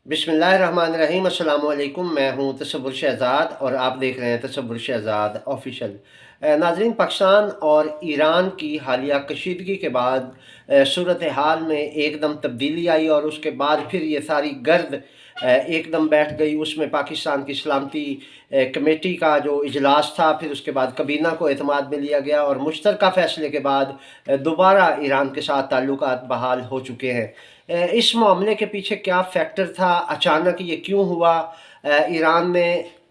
बिस्मिल्लाहिर्रहमानिर्रहीम अस्सलाम वालेकुम। मैं हूँ तसव्वुर शहज़ाद और आप देख रहे हैं तसव्वुर शहज़ाद ऑफिशियल। नाज़रीन, पाकिस्तान और ईरान की हालिया कशीदगी के बाद सूरत हाल में एकदम तब्दीली आई और उसके बाद फिर ये सारी गर्द एकदम बैठ गई। उसमें पाकिस्तान की सलामती कमेटी का जो इजलास था, फिर उसके बाद काबीना को एतमाद में लिया गया और मुश्तरका फ़ैसले के बाद दोबारा ईरान के साथ ताल्लुकात बहाल हो चुके हैं। इस मामले के पीछे क्या फैक्टर था? अचानक ये क्यों हुआ? ईरान ने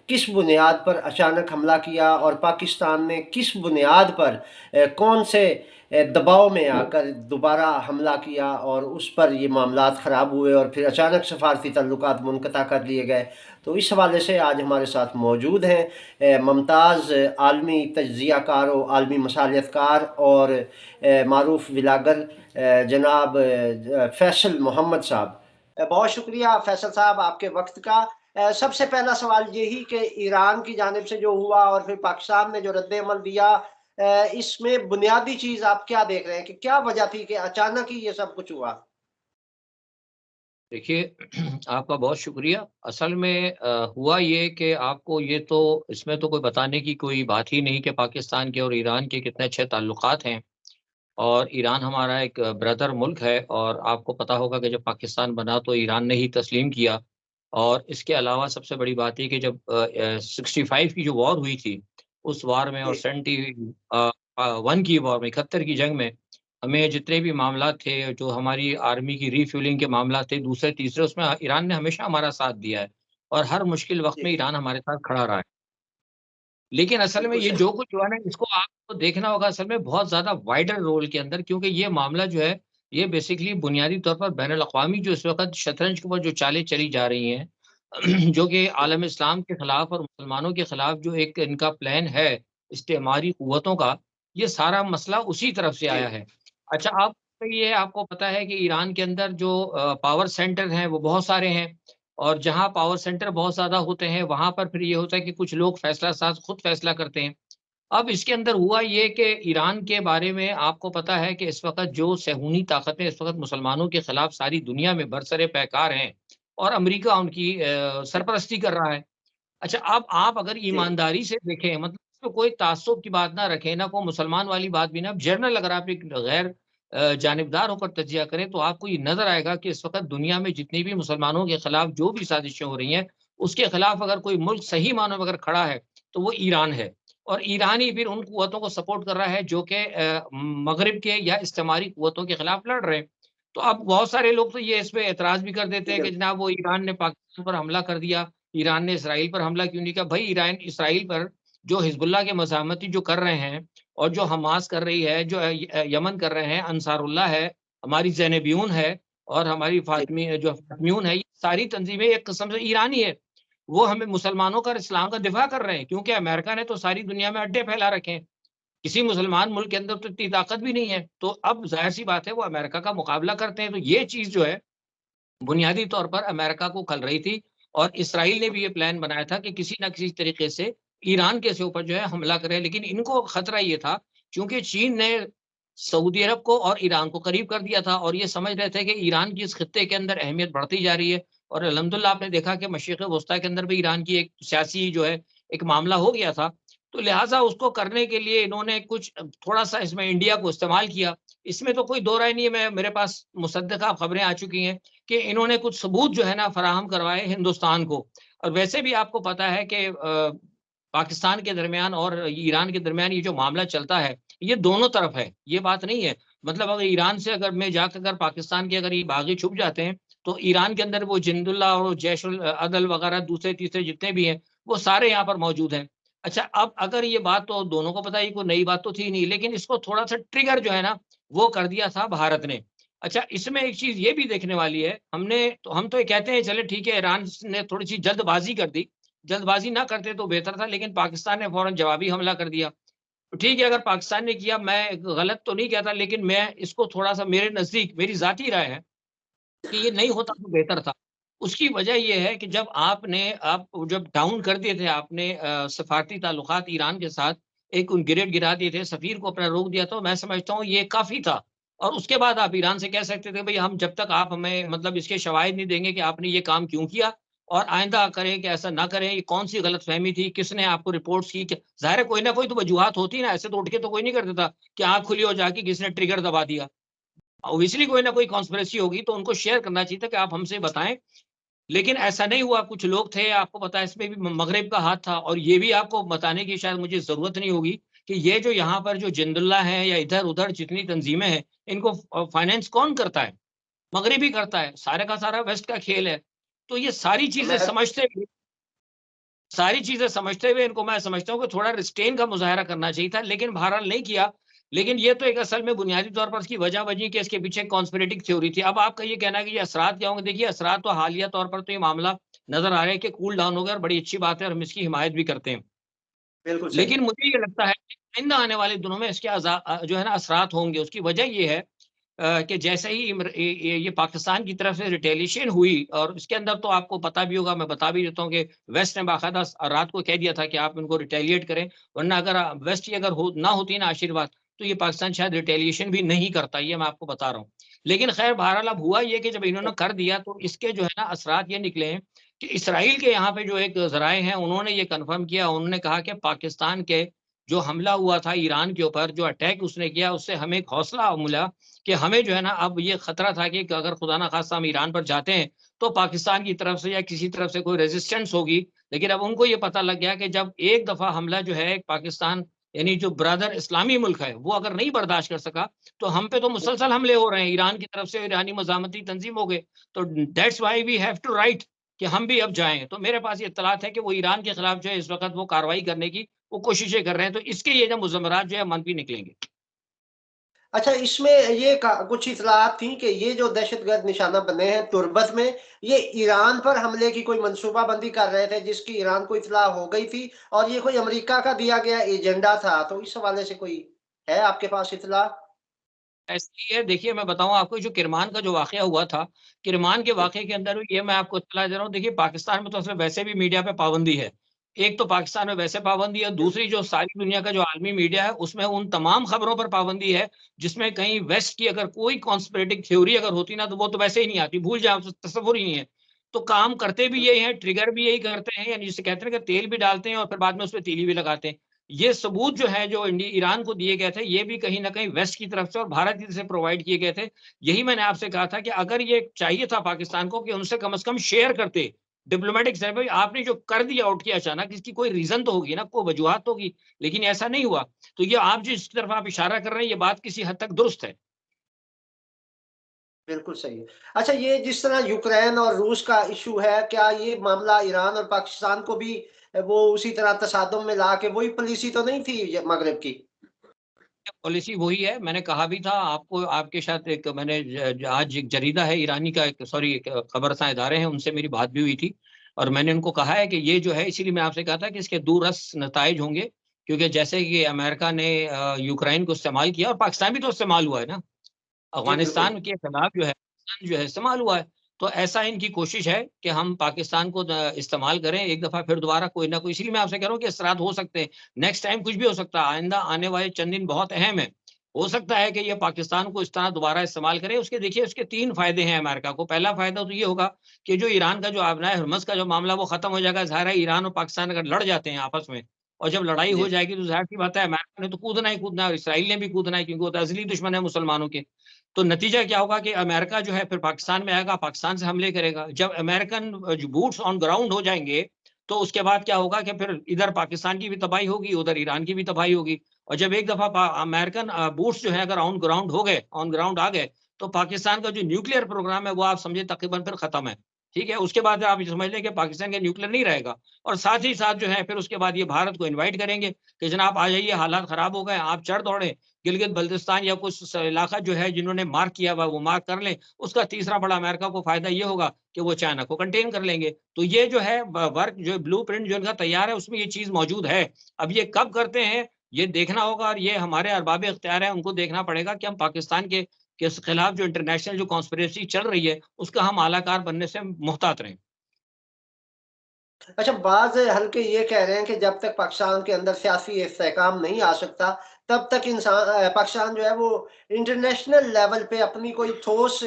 किस बुनियाद पर अचानक हमला किया और पाकिस्तान ने किस बुनियाद पर कौन से दबाव में आकर दोबारा हमला किया और उस पर ये मामलात ख़राब हुए और फिर अचानक सफारती ताल्लुकात मुनक़ता कर लिए गए। तो इस हवाले से आज हमारे साथ मौजूद हैं मुमताज़ आलमी तज्ज़िया कार और आलमी मसालियत कार और मारूफ व्लागर जनाब फैसल मोहम्मद साहब। बहुत शुक्रिया फैसल साहब आपके वक्त का। सबसे पहला सवाल यही कि ईरान की जानिब से जो हुआ और फिर पाकिस्तान ने जो रद्द-ए-अमल दिया, इसमें बुनियादी चीज़ आप क्या देख रहे हैं कि क्या वजह थी कि अचानक ही ये सब कुछ हुआ? देखिए आपका बहुत शुक्रिया। असल में हुआ ये कि आपको ये तो इसमें तो कोई बताने की कोई बात ही नहीं कि पाकिस्तान के और ईरान के कितने अच्छे ताल्लुकात हैं और ईरान हमारा एक ब्रदर मुल्क है और आपको पता होगा कि जब पाकिस्तान बना तो ईरान ने ही तस्लीम किया। और इसके अलावा सबसे बड़ी बात ये कि जब 65 की जो वॉर हुई थी, उस वॉर में और जी, 1 की वॉर में 71 की जंग में हमें जितने भी मामला थे, जो हमारी आर्मी की रिफ्यूलिंग के मामला थे, दूसरे तीसरे उसमें ईरान ने हमेशा हमारा साथ दिया है और हर मुश्किल वक़्त जी, में ईरान हमारे साथ खड़ा रहा है। लेकिन असल में बिल्कुल ये सही। जो कुछ हुआ ना, इसको आपको देखना होगा असल में बहुत ज़्यादा वाइडर रोल के अंदर, क्योंकि ये मामला जो है, ये बेसिकली बुनियादी तौर पर बैनुल-अक़वामी जो इस वक़्त शतरंज के ऊपर जो चालें चली जा रही हैं, जो कि जी, आलम इस्लाम के खिलाफ और मुसलमानों के खिलाफ जो एक इनका प्लान है, इस्तेमारी कुव्वतों का, ये सारा मसला उसी तरफ से जी, आया है। अच्छा, अब ये आपको पता है कि ईरान के अंदर जो पावर सेंटर हैं, वो बहुत सारे हैं और जहाँ पावर सेंटर बहुत ज़्यादा होते हैं, वहाँ पर फिर ये होता है कि कुछ लोग फैसला साज़ खुद फैसला करते हैं। अब इसके अंदर हुआ ये कि ईरान के बारे में आपको पता है कि इस वक़्त जो सेहूनी ताकतें इस वक़्त मुसलमानों के खिलाफ सारी दुनिया में बरसर-ए-पैकार हैं और अमेरिका उनकी जी, सरपरस्ती कर रहा है। अच्छा, अब आप अगर जी, ईमानदारी से देखें, मतलब इसमें कोई ताज्जुब की बात ना रखें, ना कोई मुसलमान वाली बात भी ना, जनरल अगर आप एक गैर जानिबदार होकर तजिया करें, तो आपको ये नज़र आएगा कि इस वक़्त दुनिया में जितनी भी मुसलमानों के खिलाफ जो भी साजिशें हो रही हैं, उसके खिलाफ अगर कोई मुल्क सही मायनों में अगर खड़ा है, तो वो ईरान है। और ईरान ही फिर उन कुव्वतों को सपोर्ट कर रहा है जो कि मग़रिब के या इस्तेमारी कुव्वतों के खिलाफ लड़ रहे हैं। तो अब बहुत सारे लोग तो ये इस पे एतराज़ भी कर देते जी, हैं कि जनाब वो ईरान ने पाकिस्तान पर हमला कर दिया, ईरान ने इसराइल पर हमला क्यों नहीं किया? भई ईरान इसराइल पर जो हिज़्बुल्लाह के मज़ाहमती जो कर रहे हैं और जो हमास कर रही है, जो यमन कर रहे हैं, अंसारुल्लाह है, हमारी ज़ैनबियून है और हमारी जी, जो फ़ातिमियून है, ये सारी तंज़ीमें एक किस्म से ईरानी है। वो हमें मुसलमानों का और इस्लाम का दिफ़ा कर रहे हैं, क्योंकि अमेरिका ने तो सारी दुनिया में अड्डे फैला रखे हैं। किसी मुसलमान मुल्क के अंदर तो इतनी ताकत भी नहीं है। तो अब ज़ाहिर-सी बात है वो अमेरिका का मुकाबला करते हैं। तो ये चीज़ जो है बुनियादी तौर पर अमेरिका को खल रही थी और इसराइल ने भी ये प्लान बनाया था कि किसी न किसी तरीके से ईरान के ऊपर जो है हमला करें। लेकिन इनको खतरा ये था, क्योंकि चीन ने सऊदी अरब को और ईरान को करीब कर दिया था और ये समझ रहे थे कि ईरान की इस खित्ते के अंदर अहमियत बढ़ती जा रही है और अल्हम्दुलिल्लाह आपने देखा कि मशरिक़ वस्ता के अंदर भी ईरान की एक सियासी जो है एक मामला हो गया था। तो लिहाज़ा उसको करने के लिए इन्होंने कुछ थोड़ा-सा इसमें इंडिया को इस्तेमाल किया। इसमें तो कोई दो राय नहीं है, मैं मेरे पास मुसद्दक़ा खबरें आ चुकी हैं कि इन्होंने कुछ सबूत जो है ना फराहम करवाए हिंदुस्तान को। और वैसे भी आपको पता है कि पाकिस्तान के दरमियान और ईरान के दरमियान ये जो मामला चलता है, ये दोनों तरफ है, ये बात नहीं है। मतलब अगर ईरान से अगर मैं जाकर अगर पाकिस्तान के अगर ये बागी छुप जाते हैं, तो ईरान के अंदर वो जिंदुल्लाह और जैश उल अदल वगैरह दूसरे-तीसरे जितने भी हैं, वो सारे यहाँ पर मौजूद हैं। अच्छा, अब अगर ये बात तो दोनों को पता है, ये कोई नई बात तो थी नहीं, लेकिन इसको थोड़ा-सा ट्रिगर जो है ना, वो कर दिया था भारत ने। अच्छा, इसमें एक चीज़ ये भी देखने वाली है, हम तो ये कहते हैं चले ठीक है, ईरान ने थोड़ी-सी जल्दबाज़ी कर दी, जल्दबाज़ी ना करते तो बेहतर था, लेकिन पाकिस्तान ने फ़ौरन जवाबी हमला कर दिया। तो ठीक है, अगर पाकिस्तान ने किया, मैं गलत तो नहीं कहता, लेकिन मैं इसको थोड़ा-सा मेरे नज़दीक मेरी ज़ाती राय है कि ये नहीं होता तो बेहतर था। उसकी वजह ये है कि आप जब डाउन कर दिए थे आपने सफ़ारती ताल्लुकात ईरान के साथ, एक उन गिरा दिए थे, सफ़ीर को अपना रोक दिया, तो मैं समझता हूँ ये काफ़ी था। और उसके बाद आप ईरान से कह सकते थे भई हम जब तक आप हमें मतलब इसके शवाहिद नहीं देंगे कि आपने ये काम क्यों किया और आइंदा करें कि ऐसा ना करें, ये कौन-सी गलतफ़हमी थी, किसने आपको रिपोर्ट्स की, क ज़ाहिर है कोई ना कोई तो वजूहात होती है ना, ऐसे तो उठ के तो कोई नहीं कर देता कि आँख खुली हो जाके किसी ने ट्रिगर दबा दिया। ऑब्वियसली कोई ना कोई कॉन्स्पिरेसी होगी तो उनको शेयर करना चाहिए था कि आप हमसे बताएँ, लेकिन ऐसा नहीं हुआ। कुछ लोग थे, आपको पता है इसमें भी मगरिब का हाथ था और ये भी आपको बताने की शायद मुझे ज़रूरत नहीं होगी कि ये जो यहाँ पर जो जिंदुल्लाह है या इधर-उधर जितनी तंज़ीमें हैं, इनको फाइनेंस कौन करता है? मगरिब ही करता है, सारे का सारा वेस्ट का खेल है। तो ये मैं सारी चीज़ें समझते हुए इनको मैं समझता हूँ कि थोड़ा रिस्ट्रेन का मुज़ाहरा करना चाहिए था, लेकिन बहरहाल नहीं किया। लेकिन ये तो एक असल में बुनियादी तौर पर इसकी वजह-वजी कि इसके पीछे कॉन्स्पिरेटिव थ्योरी थी। अब आपका ये कहना है कि ये असरात क्या होंगे? देखिए, असरात तो हालिया तौर पर तो ये मामला नज़र आ रहा है कि कूल डाउन हो गया और बड़ी अच्छी बात है और हम इसकी हिमायत भी करते हैं। बिल्कुल सही। लेकिन मुझे ये लगता है कि आइंदा आने वाले दिनों में इसके जो है ना असरात होंगे। उसकी वजह ये है कि जैसे ही ये पाकिस्तान की तरफ से रिटेलिएशन हुई और इसके अंदर तो आपको पता भी होगा, मैं बता भी देता हूँ कि वेस्ट ने बाकायदा रात को कह दिया था कि आप इनको रिटेलिएट करें, वरना अगर वेस्ट की अगर ना होती ना आशीर्वाद, तो ये पाकिस्तान शायद रिटेलिएशन भी नहीं करता, ये मैं आपको बता रहा हूँ। लेकिन खैर बहरहाल अब हुआ ये कि जब इन्होंने कर दिया तो इसके जो है ना असरात ये निकले हैं कि इसराइल के यहाँ पे जो एक ज़राए हैं, उन्होंने ये कन्फर्म किया, उन्होंने कहा कि पाकिस्तान के जो हमला हुआ था ईरान के ऊपर, जो अटैक उसने किया, उससे हमें एक हौसला मिला कि हमें जो है ना अब ये खतरा था कि अगर खुदा ना खास्ता हम ईरान पर जाते हैं, तो पाकिस्तान की तरफ से या किसी तरफ से कोई रेजिस्टेंस होगी। लेकिन अब उनको ये पता लग गया कि जब एक दफ़ा हमला जो है पाकिस्तान यानी जो ब्रदर इस्लामी मुल्क है, वो अगर नहीं बर्दाश्त कर सका, तो हम पे तो मुसलसल हमले हो रहे हैं ईरान की तरफ से, ईरानी मज़ामती तंज़ीम हो गए। तो that's why we have to write कि हम भी अब जाएँ। तो मेरे पास ये इत्तलात है कि वो ईरान के खिलाफ जो है इस वक़्त वो कार्रवाई करने की वो कोशिशें कर रहे हैं। तो इसके ये जो मुज़म्मरात जो है मनफ़ी निकलेंगे। अच्छा, इसमें ये कुछ इतलात थी कि ये जो दहशतगर्द निशाना बने हैं तुर्बत में, ये ईरान पर हमले की कोई मंसूबाबंदी कर रहे थे, जिसकी ईरान को इतला हो गई थी और ये कोई अमेरिका का दिया गया एजेंडा था। तो इस हवाले से कोई है आपके पास इतला? ऐसे ही है, देखिए मैं बताऊँ आपको जो किरमान का जो वाक़या हुआ था, किरमान के वाक़ये के अंदर ये मैं आपको इत्तला दे रहा हूँ, देखिए पाकिस्तान में तो असल में वैसे भी मीडिया पे पाबंदी है। एक तो पाकिस्तान में वैसे पाबंदी है, दूसरी जो सारी दुनिया का जो आलमी मीडिया है, उसमें उन तमाम खबरों पर पाबंदी है, जिसमें कहीं वेस्ट की अगर कोई कॉन्स्पिरेटिव थ्योरी अगर होती ना, तो वो तो वैसे ही नहीं आती, भूल जाओ, तसव्वुर ही नहीं है। तो काम करते भी यही हैं, ट्रिगर भी यही करते हैं, यानी जिसे कहते हैं ना कि तेल भी डालते हैं और फिर बाद में उसपे तीली भी लगाते हैं। ये सबूत जो है जो ईरान को दिए गए थे, ये भी कहीं न कहीं वेस्ट की तरफ से और भारत की तरफ से प्रोवाइड किए गए थे। यही मैंने आपसे कहा था कि अगर ये चाहिए था पाकिस्तान को कि उनसे कम से कम शेयर करते, डिप्लोमैटिक से भई आपने जो कर दिया उठ के अचानक, इसकी कोई रीज़न तो होगी ना, कोई वजूहत तो होगी, लेकिन ऐसा नहीं हुआ। तो ये आप जिस तरफ आप इशारा कर रहे हैं, ये बात किसी हद तक दुरुस्त है। बिल्कुल सही है। अच्छा, ये जिस तरह यूक्रेन और रूस का इश्यू है, क्या ये मामला ईरान और पाकिस्तान को भी वो उसी तरह तसादुम में ला के वही पॉलिसी तो नहीं थी य मगरिब की? पॉलिसी वही है, मैंने कहा भी था आपको आपके साथ एक मैंने आज एक जरीदा है ईरानी का एक सॉरी एक खबरसां इदारे हैं, उनसे मेरी बात भी हुई थी और मैंने उनको कहा है कि ये जो है इसीलिए मैं आपसे कहा था कि इसके दूरअस नताइज होंगे, क्योंकि जैसे कि अमेरिका ने यूक्रेन को इस्तेमाल किया और पाकिस्तान भी तो इस्तेमाल हुआ है ना। जी, बिल्कुल। अफ़गानिस्तान के खिलाफ जो है इस्तेमाल हुआ है। तो ऐसा इनकी कोशिश है कि हम पाकिस्तान को इस्तेमाल करें एक दफ़ा फिर दोबारा कोई ना कोई, इसीलिए मैं आपसे कह रहा हूँ कि असरात हो सकते हैं। नेक्स्ट टाइम कुछ भी हो सकता है, आइंदा आने वाले चंद दिन बहुत अहम हैं। हो सकता है कि ये पाकिस्तान को इस तरह दोबारा इस्तेमाल करे। उसके देखिए उसके 3 फ़ायदे हैं अमेरिका को। पहला फ़ायदा तो ये होगा कि जो ईरान का जो आबनाए हरमज़ का जो मामला वो ख़त्म हो जाएगा। ज़ाहिर है ईरान और पाकिस्तान अगर लड़ जाते हैं आपस में और जब लड़ाई जी। हो जाएगी तो ज़ाहिर-सी बात है अमेरिका ने तो कूदना ही कूदना है और इसराइल ने भी कूदना है, क्योंकि वो तो अज़ली दुश्मन है मुसलमानों के। तो नतीजा क्या होगा कि अमेरिका जो है फिर पाकिस्तान में आएगा, पाकिस्तान से हमले करेगा। जब अमेरिकन जो बूट्स ऑन ग्राउंड हो जाएँगे, तो उसके बाद क्या होगा कि फिर इधर पाकिस्तान की भी तबाही होगी, उधर ईरान की भी तबाही होगी। और जब एक दफ़ा अमेरिकन बूट्स जो है अगर ऑन ग्राउंड आ गए, तो पाकिस्तान का जो न्यूक्लियर प्रोग्राम है, वो आप समझिए तकरीबन फिर खत्म है। ठीक है? उसके बाद आप ये समझ लें कि पाकिस्तान के न्यूक्लियर नहीं रहेगा और साथ ही साथ जो है फिर उसके बाद ये भारत को इनवाइट करेंगे कि जनाब आ जाइए, हालात खराब हो गए, आप चढ़ दौड़े। गिलगित-बल्तिस्तान या कुछ इलाका जो है जिन्होंने मार्क किया हुआ है वो मार्क कर लें। उसका तीसरा बड़ा अमेरिका को फ़ायदा ये होगा कि वो चाइना को कंटेन कर लेंगे। तो ये जो है वर्क जो ब्लूप्रिंट जो इनका तैयार है उसमें ये चीज़ मौजूद है। अब ये कब करते हैं ये देखना होगा और ये हमारे अरबाब-ए-इख्तियार हैं, उनको देखना पड़ेगा कि हम पाकिस्तान के खिलाफ जो इंटरनेशनल जो कॉन्स्पिरेसी चल रही है उसका हम आलाकार बनने से मुहतात रहें। अच्छा, बाज़ हल्के ये कह रहे हैं कि जब तक पाकिस्तान के अंदर सियासी इस्तेहकाम नहीं आ सकता, तब तक पाकिस्तान जो है वो इंटरनेशनल लेवल पे अपनी कोई ठोस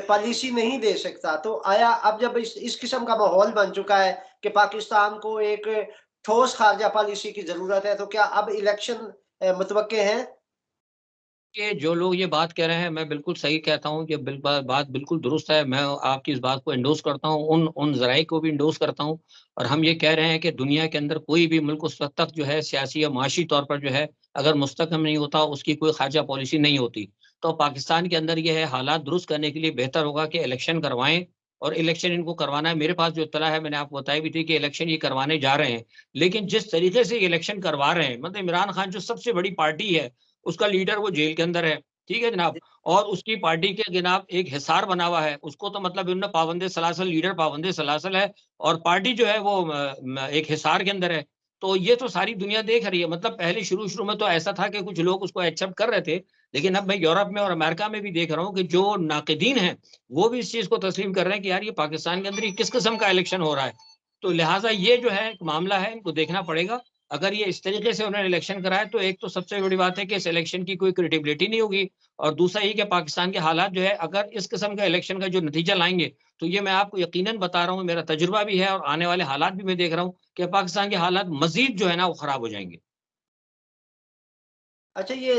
पॉलिसी नहीं दे सकता। तो आया अब जब इस किस्म का माहौल बन चुका है कि पाकिस्तान को एक ठोस खारजा पॉलिसी की ज़रूरत है, तो क्या अब इलेक्शन मुतवक्के हैं? कि जो लोग ये बात कह रहे हैं, मैं बिल्कुल सही कहता हूँ, ये बात बिल्कुल दुरुस्त है। मैं आपकी इस बात को एंडोर्स करता हूँ, उन ज़राए को भी एंडोर्स करता हूँ। और हम ये कह रहे हैं कि दुनिया के अंदर कोई भी मुल्क उस वक़्त तक जो है सियासी या माशी तौर पर जो है अगर मुस्तहकम नहीं होता, उसकी कोई ख़ारजा पॉलिसी नहीं होती। तो पाकिस्तान के अंदर ये है, हालात दुरुस्त करने के लिए बेहतर होगा कि इलेक्शन करवाएँ, और इलेक्शन इनको करवाना है। मेरे पास जो इत्तला है, मैंने आपको बताई भी थी कि इलेक्शन ये करवाने जा रहे हैं। लेकिन जिस तरीके से इलेक्शन करवा रहे हैं, मतलब इमरान खान जो सबसे बड़ी पार्टी है, उसका लीडर वो जेल के अंदर है। ठीक है जनाब? और उसकी पार्टी के जनाब एक हिसार बना हुआ है, उसको तो मतलब इन्होंने पाबंदे सलासल, लीडर पाबंदे सलासल है, और पार्टी जो है वो एक हिसार के अंदर है। तो ये तो सारी दुनिया देख रही है। मतलब पहले शुरू-शुरू में तो ऐसा था कि कुछ लोग उसको एक्सेप्ट कर रहे थे, लेकिन अब मैं यूरोप में और अमेरिका में भी देख रहा हूँ कि जो नाक़िदीन हैं, वो भी इस चीज़ को तस्लीम कर रहे हैं कि यार ये पाकिस्तान के अंदर ये किस किस्म का इलेक्शन हो रहा है। तो लिहाज़ा ये जो है एक मामला है, इनको देखना पड़ेगा। अगर ये इस तरीके से उन्होंने इलेक्शन कराया, तो एक तो सबसे बड़ी बात है कि इस इलेक्शन की कोई क्रेडिबिलिटी नहीं होगी। और दूसरा ये कि पाकिस्तान के हालात जो है, अगर इस किस्म का इलेक्शन का जो नतीजा लाएँगे, तो ये मैं आपको यकीनन बता रहा हूँ, मेरा तजुर्बा भी है और आने वाले हालात भी मैं देख रहा हूँ कि पाकिस्तान के हालात मज़ीद जो है ना, वो खराब हो जाएँगे। अच्छा, ये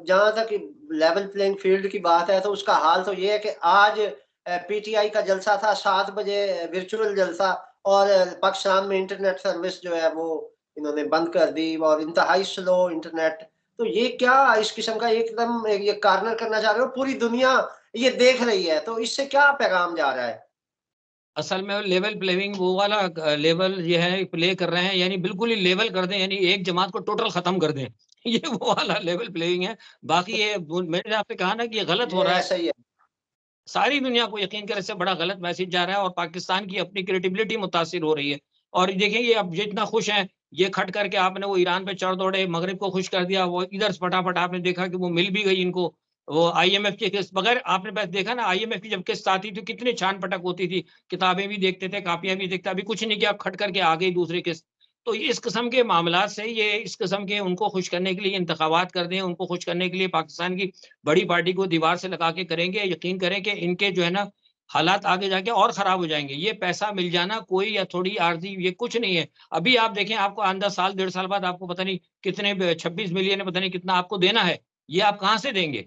जहाँ तक लेवल प्लेइंग फील्ड की बात है, तो उसका हाल तो ये है कि आज पीटीआई का जलसा था 7 बजे, वर्चुअल जलसा, और पाकिस्तान में इंटरनेट सर्विस जो है वो इन्होंने बंद कर दी और इंतहाई स्लो इंटरनेट। तो ये क्या इस किस्म का एकदम ये कॉर्नर करना चाह रहे हो? पूरी दुनिया ये देख रही है, तो इससे क्या पैगाम जा रहा है? असल में लेवल प्लेइंग वो वाला लेवल ये है प्ले कर रहे हैं, यानी बिल्कुल ही लेवल कर दें, यानी एक जमात को टोटल खत्म कर दें। ये वो वाला लेवल प्लेइंग है। बाकी ये मैंने आपसे कहा ना कि ये गलत हो ये रहा है। ऐसा ही है। सारी दुनिया को यकीन करें, इससे बड़ा गलत मैसेज जा रहा है और पाकिस्तान की अपनी क्रेडिबिलिटी मुतासिर हो रही है। और देखिए ये अब जितना खुश हैं, ये खट करके आपने वो ईरान पे चढ़ दौड़े, मगरिब को खुश कर दिया, वो इधर से फटाफट आपने देखा कि वो मिल भी गई इनको। वो आईएमएफ की किस्त बगैर आपने बस देखा ना, आईएमएफ की जब किस्त आती थी, कितनी छान-पटक होती थी। किताबें भी देखते थे, कॉपियाँ भी देखते, अभी कुछ नहीं किया, खट करके आ गई दूसरी किस्त। तो ये इस किस्म के मामलात से, ये इस किस्म के उनको खुश करने के लिए इंतखाबात कर दें, उनको खुश करने के लिए पाकिस्तान की बड़ी पार्टी को दीवार से लगा के करेंगे, यकीन करें कि इनके जो है ना हालात आगे जाके और खराब हो जाएँगे। ये पैसा मिल जाना कोई या थोड़ी आर्ज़ी ये कुछ नहीं है। अभी आप देखें, आपको आइंदा साल, डेढ़ साल बाद आपको पता नहीं कितने ब 26 मिलियन पता नहीं कितना आपको देना है। ये आप कहाँ से देंगे?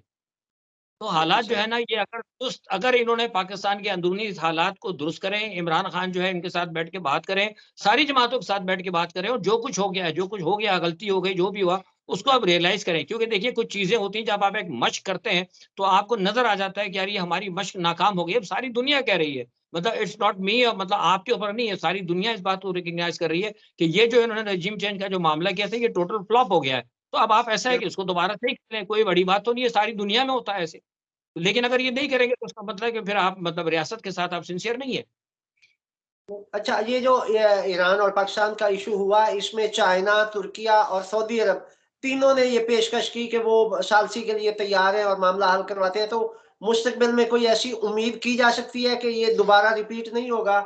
तो बिल्कुल हालात जो सही। है ना, ये अगर इन्होंने पाकिस्तान के अंदरूनी इस हालात को दुरुस्त करें, इमरान खान जो है इनके साथ बैठ के बात करें, सारी जमातों के साथ बैठ के बात करें, और जो कुछ हो गया है, जो कुछ हो गया, गलती हो गई, जो भी हुआ, उसको आप रियलाइज़ करें। क्योंकि देखिए कुछ चीज़ें होती हैं, जब आप एक मशक करते हैं, तो आपको नज़र आ जाता है कि यार ये हमारी मशक नाकाम हो गई है। अब सारी दुनिया कह रही है, मतलब इट्स नॉट मी, मतलब आपके ऊपर नहीं है, सारी दुनिया इस बात को रिकॉग्नाइज़ कर रही है कि ये जो इन्होंने रेज़ीम चेंज का जो मामला किया था, ये टोटल फ्लॉप हो गया है। तो अब आप ऐसा है कि इसको दोबारा सही कर लें, कोई बड़ी बात तो नहीं है, सारी दुनिया में होता है ऐसे। लेकिन अगर ये नहीं करेंगे, तो उसका मतलब है कि फिर आप मतलब रियासत के साथ आप सिंसियर नहीं है। अच्छा, ये जो ईरान और पाकिस्तान का इश्यू हुआ, इसमें चाइना, तुर्किया और सऊदी अरब तीनों ने ये पेशकश की कि वो सालसी के लिए तैयार हैं और मामला हल करवाते हैं। तो मुस्तकबिल में कोई ऐसी उम्मीद की जा सकती है कि ये दोबारा रिपीट नहीं होगा?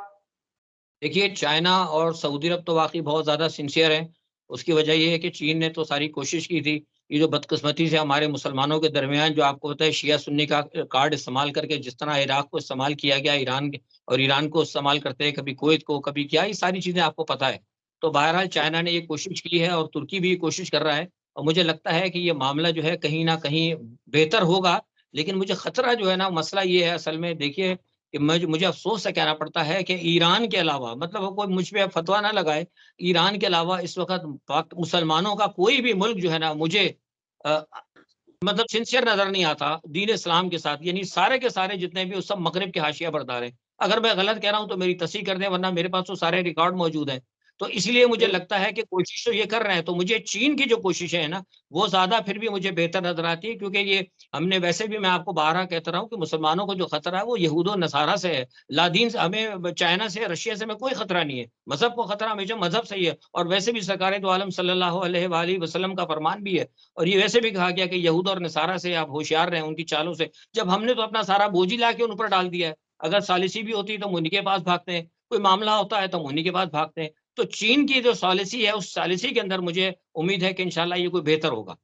देखिए, चाइना और सऊदी अरब तो वाक़ई बहुत ज़्यादा सिंसियर हैं। उसकी वजह ये है कि चीन ने तो सारी कोशिश की थी। ये जो बदकिस्मती से हमारे मुसलमानों के दरमियान जो आपको पता है शिया-सुन्नी का कार्ड इस्तेमाल करके जिस तरह इराक को इस्तेमाल किया गया, ईरान को इस्तेमाल करते हैं, कभी कुवैत को, कभी क्या, ये सारी चीज़ें आपको पता है। तो बहरहाल चाइना ने ये कोशिश की है और तुर्की भी ये कोशिश कर रहा है, और मुझे लगता है कि ये मामला जो है कहीं न कहीं बेहतर होगा। लेकिन मुझे खतरा जो है ना, मसला ये है असल में, देखिए कि मुझे अफ़सोस से कहना पड़ता है कि ईरान के अलावा, मतलब वो कोई मुझ पे फ़तवा ना लगाए, ईरान के अलावा इस वक़्त पाक मुसलमानों का कोई भी मुल्क जो है ना, मुझे अ, मतलब सिंसियर नज़र नहीं आता दीन इस्लाम के साथ, यानी सारे के सारे जितने भी वो सब मग़रिब के हाशिया बरदार हैं। अगर मैं गलत कह रहा हूँ तो मेरी तस्हीह कर दें, वरना मेरे पास तो सारे रिकॉर्ड मौजूद हैं। तो इसलिए मुझे बिल लगता है कि कोशिश तो ये कर रहे हैं, तो मुझे चीन की जो कोशिशें हैं ना, वो ज़्यादा फिर भी मुझे बेहतर नज़र आती है, क्योंकि ये हमने वैसे भी, मैं आपको बारहा कहता रहा हूँ कि मुसलमानों को जो खतरा है वो यहूद और नसारा से है। लादीन से हमें, चाइना से, रशिया से हमें कोई खतरा नहीं है। मज़हब को खतरा हमेशा मज़हब से ही है, और वैसे भी सरकारे दो आलम सल्लल्लाहु अलैहि वालैहि वसल्लम का फरमान भी है, और ये वैसे भी कहा गया कि यहूद और नसारा से आप होशियार रहें, उनकी चालों से। जब हमने तो अपना सारा बोझ ही लाके उन ऊपर डाल दिया है। अगर सालिसी भी होती है तो हम उन्हीं के पास भागते हैं, कोई मामला होता है तो हम उन्हीं के पास भागते हैं। तो चीन की जो सॉलिसी है, उस सॉलिसी के अंदर मुझे उम्मीद है कि इंशाल्लाह ये कोई बेहतर होगा।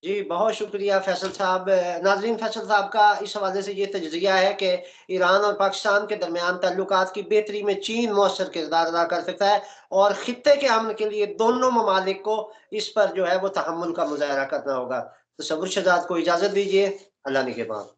जी, बहुत शुक्रिया फैसल साहब। नाज़रीन, फैसल साहब का इस हवाले से ये तजज़िया है कि ईरान और पाकिस्तान के दरमियान ताल्लुकात की बेहतरी में चीन मौसर किरदार अदा कर सकता है और ख़ित्ते के अमन के लिए दोनों ममालिक को इस पर जो है वो तहम्मुल का मुज़ाहरा करना होगा। तसव्वुर शहज़ाद को इजाज़त दीजिए। अल्लाह निगहबान।